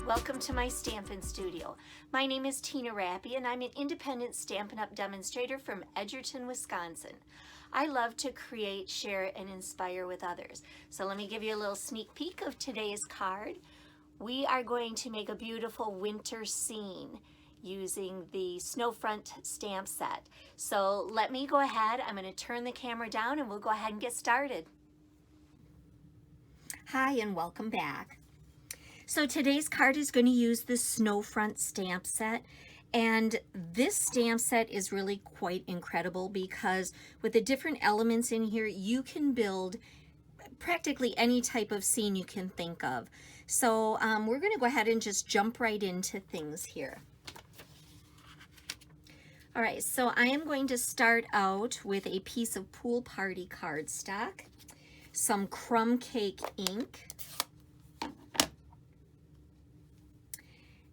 welcome to my Stampin' Studio. My name is Tina Rappy and I'm an independent Stampin' Up! Demonstrator from Edgerton, Wisconsin. I love to create, share, and inspire with others. So let me give you a little sneak peek of today's card. We are going to make a beautiful winter scene using the Snowfront stamp set. So let me go ahead, I'm going to turn the camera down and we'll go ahead and get started. Hi and welcome back. So today's card is going to use the Snowfront stamp set, and this stamp set is really quite incredible because with the different elements in here you can build practically any type of scene you can think of. So we're going to go ahead and just jump right into things here. All right, so I am going to start out with a piece of Pool Party cardstock, some crumb cake ink,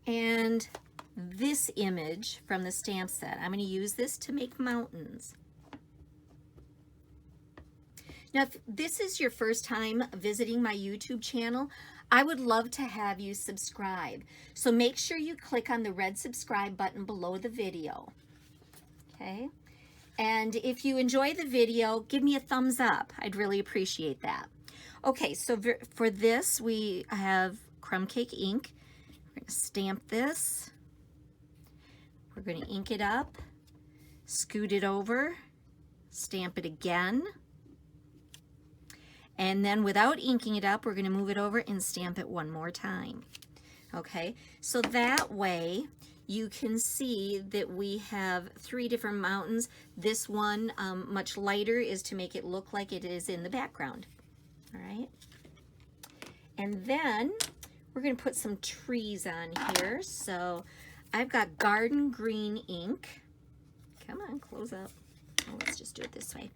and this image from the stamp set. I'm going to use this to make mountains. Now, if this is your first time visiting my YouTube channel, I would love to have you subscribe. So make sure you click on the red subscribe button below the video. Okay? And if you enjoy the video, give me a thumbs up. I'd really appreciate that. Okay, so for this, we have crumb cake ink. We're going to stamp this. We're going to ink it up, scoot it over, stamp it again. And then without inking it up, we're going to move it over and stamp it one more time. Okay, so that way you can see that we have three different mountains. This one, much lighter, is to make it look like it is in the background. All right, and then we're going to put some trees on here. So I've got garden green ink. Come on, close up. Oh, let's just do it this way.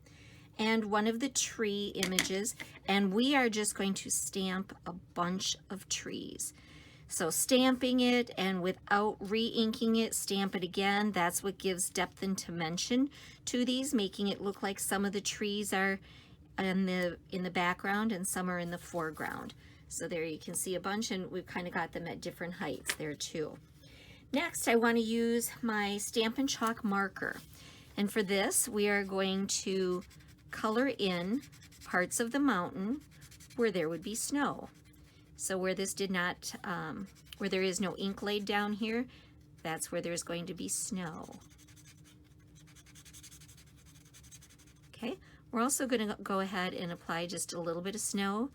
And one of the tree images, and we are just going to stamp a bunch of trees. So stamping it and without re-inking it, stamp it again. That's what gives depth and dimension to these, making it look like some of the trees are in the background and some are in the foreground. So there you can see a bunch, and we've kind of got them at different heights there too. Next, I want to use my Stampin' Chalk marker. And for this, we are going to color in parts of the mountain where there would be snow. So where this did not, where there is no ink laid down here, that's where there's going to be snow. Okay, we're also going to go ahead and apply just a little bit of snow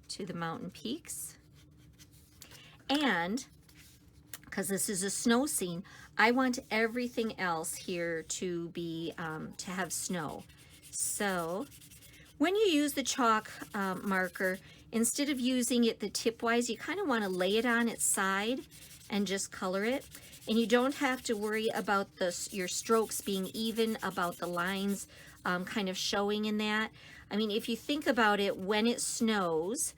to the mountain peaks. And because this is a snow scene, I want everything else here to be, to have snow. So when you use the chalk marker, instead of using it the tip-wise, you kind of want to lay it on its side and just color it. And you don't have to worry about your strokes being even, about the lines kind of showing in that. I mean, if you think about it, when it snows,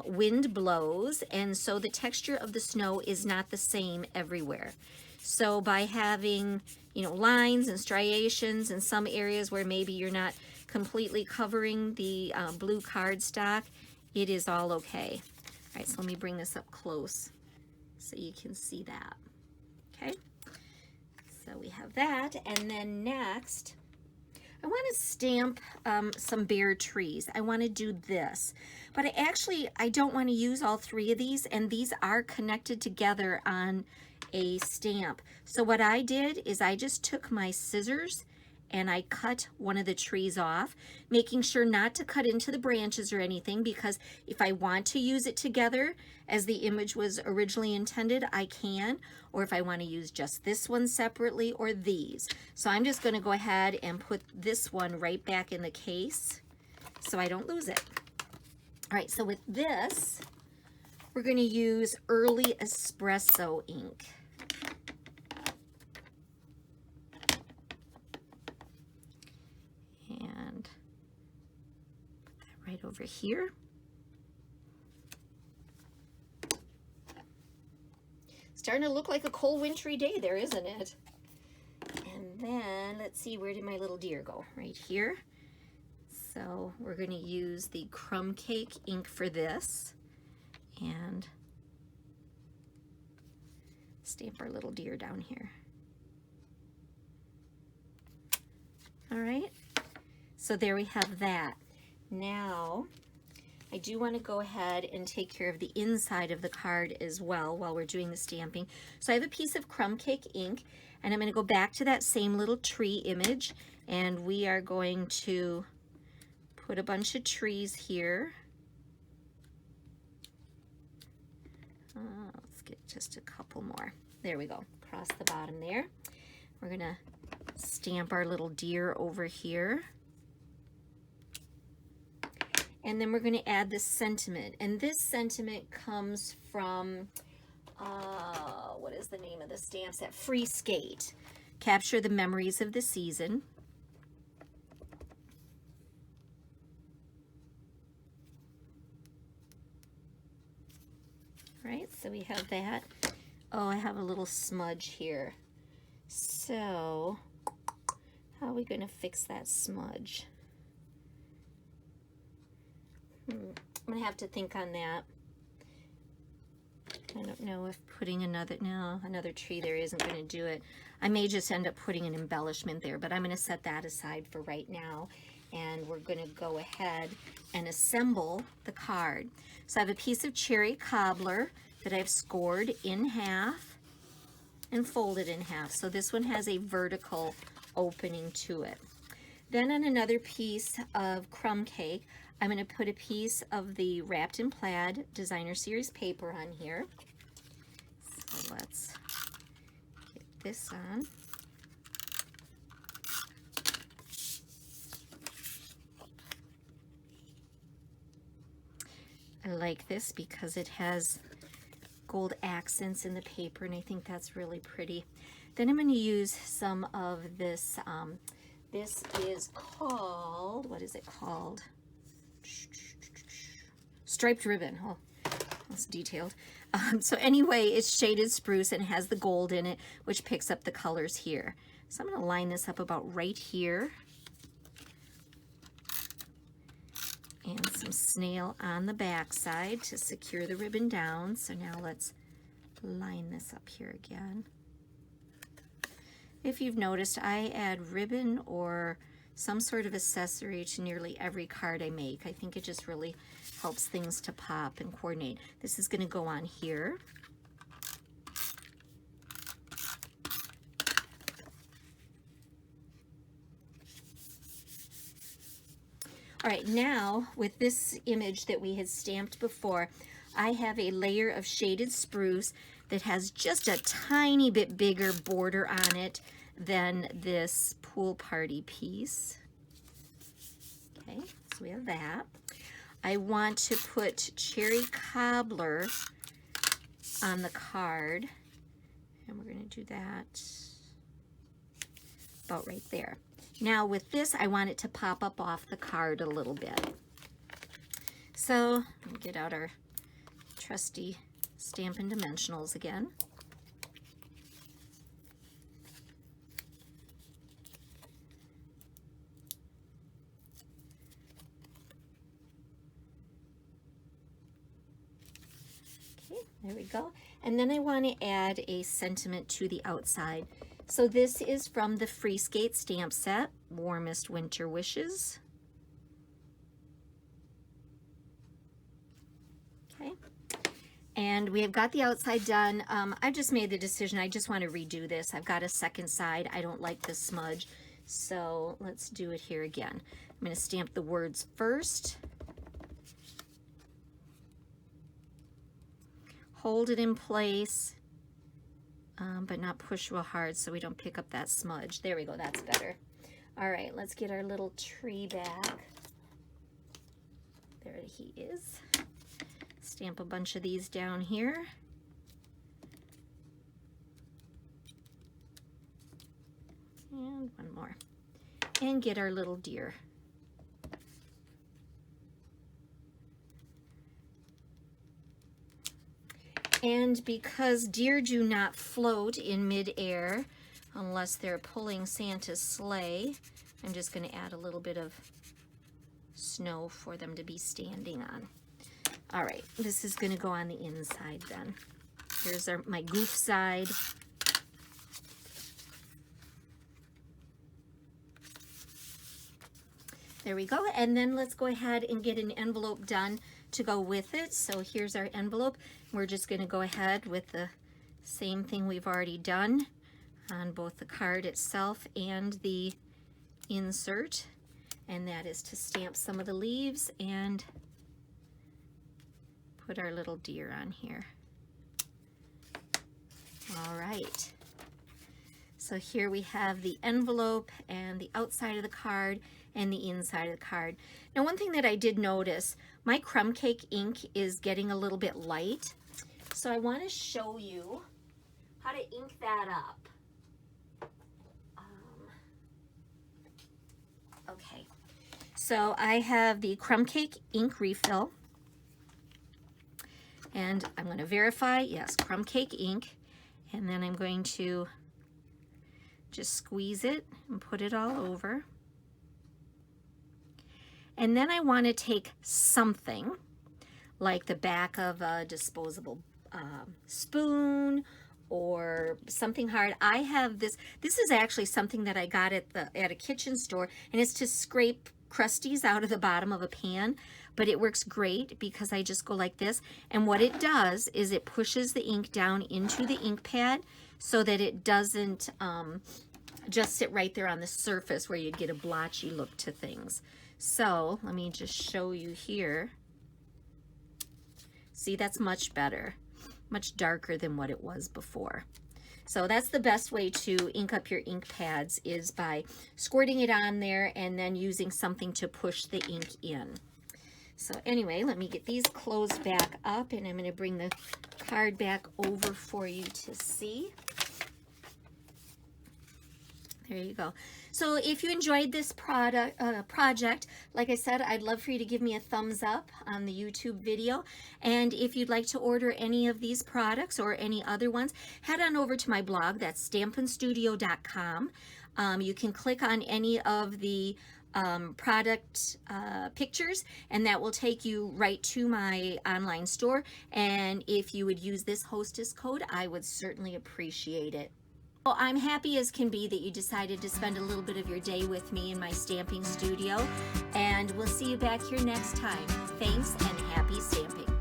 wind blows, and so the texture of the snow is not the same everywhere. So by having, you know, lines and striations in some areas where maybe you're not completely covering the blue cardstock, it is all okay. All right, so let me bring this up close so you can see that. Okay, so we have that, and then next, I want to stamp some bare trees. I want to do this, but I don't want to use all three of these, and these are connected together on a stamp. So what I did is I just took my scissors and I cut one of the trees off, making sure not to cut into the branches or anything, because if I want to use it together as the image was originally intended, I can, or if I want to use just this one separately or these. So I'm just going to go ahead and put this one right back in the case so I don't lose it. All right, so with this, we're going to use Early Espresso ink. And put that right over here. Starting to look like a cold wintry day there, isn't it? And then let's see, where did my little deer go? Right here. So we're going to use the crumb cake ink for this, and Stamp our little deer down here. All right, so there we have that. Now, I do want to go ahead and take care of the inside of the card as well while we're doing the stamping. So I have a piece of crumb cake ink, and I'm going to go back to that same little tree image, and we are going to put a bunch of trees here. Let's get just a couple more. There we go, across the bottom there. We're going to stamp our little deer over here. And then we're going to add this sentiment. And this sentiment comes from, what is the name of the stamps? At Free Skate. Capture the memories of the season. Right, so we have that. Oh, I have a little smudge here. So, how are we going to fix that smudge? I'm going to have to think on that. I don't know if putting another tree there isn't going to do it. I may just end up putting an embellishment there, but I'm going to set that aside for right now. And we're going to go ahead and assemble the card. So I have a piece of cherry cobbler that I've scored in half and folded in half. So this one has a vertical opening to it. Then on another piece of crumb cake, I'm going to put a piece of the Wrapped in Plaid Designer Series paper on here. So let's get this on. I like this because it has gold accents in the paper, and I think that's really pretty. Then I'm going to use some of this. This is called, what is it called? Striped ribbon. Oh, that's detailed. So anyway, it's shaded spruce and has the gold in it, which picks up the colors here. So I'm going to line this up about right here. And some snail on the back side to secure the ribbon down. So now let's line this up here again. If you've noticed, I add ribbon or some sort of accessory to nearly every card I make. I think it just really helps things to pop and coordinate. This is going to go on here. All right, now with this image that we had stamped before, I have a layer of shaded spruce that has just a tiny bit bigger border on it than this pool party piece. Okay, so we have that. I want to put cherry cobbler on the card, and we're going to do that about right there. Now with this, I want it to pop up off the card a little bit. So we'll get out our trusty Stampin' Dimensionals again. Okay, there we go. And then I want to add a sentiment to the outside. So this is from the Free Skate stamp set, Warmest Winter Wishes. Okay, and we have got the outside done. I just made the decision, I just want to redo this. I've got a second side. I don't like the smudge, so let's do it here again. I'm going to stamp the words first. Hold it in place. But not push real hard so we don't pick up that smudge. There we go, that's better. All right, let's get our little tree back. There he is. Stamp a bunch of these down here. And one more. And get our little deer. And because deer do not float in midair unless they're pulling Santa's sleigh, I'm just going to add a little bit of snow for them to be standing on. All right, this is going to go on the inside then. Here's my goof side. There we go. And then let's go ahead and get an envelope done to go with it. So here's our envelope. We're just going to go ahead with the same thing we've already done on both the card itself and the insert. And that is to stamp some of the leaves and put our little deer on here. All right. So here we have the envelope and the outside of the card and the inside of the card. Now, one thing that I did notice, my crumb cake ink is getting a little bit light. So I want to show you how to ink that up. Okay, so I have the crumb cake ink refill. And I'm going to verify, yes, crumb cake ink. And then I'm going to just squeeze it and put it all over. And then I want to take something like the back of a disposable spoon or something hard. I have this. This is actually something that I got at a kitchen store, and it's to scrape crusties out of the bottom of a pan. But it works great because I just go like this, and what it does is it pushes the ink down into the ink pad so that it doesn't just sit right there on the surface where you'd get a blotchy look to things. So let me just show you here. See, that's much better, much darker than what it was before. So that's the best way to ink up your ink pads, is by squirting it on there and then using something to push the ink in. So anyway, let me get these closed back up, and I'm going to bring the card back over for you to see. There you go. So if you enjoyed this project, like I said, I'd love for you to give me a thumbs up on the YouTube video. And if you'd like to order any of these products or any other ones, head on over to my blog. That's stampinstudio.com. You can click on any of the product pictures, and that will take you right to my online store. And if you would use this hostess code, I would certainly appreciate it. Well, I'm happy as can be that you decided to spend a little bit of your day with me in my stamping studio, and we'll see you back here next time. Thanks, and happy stamping.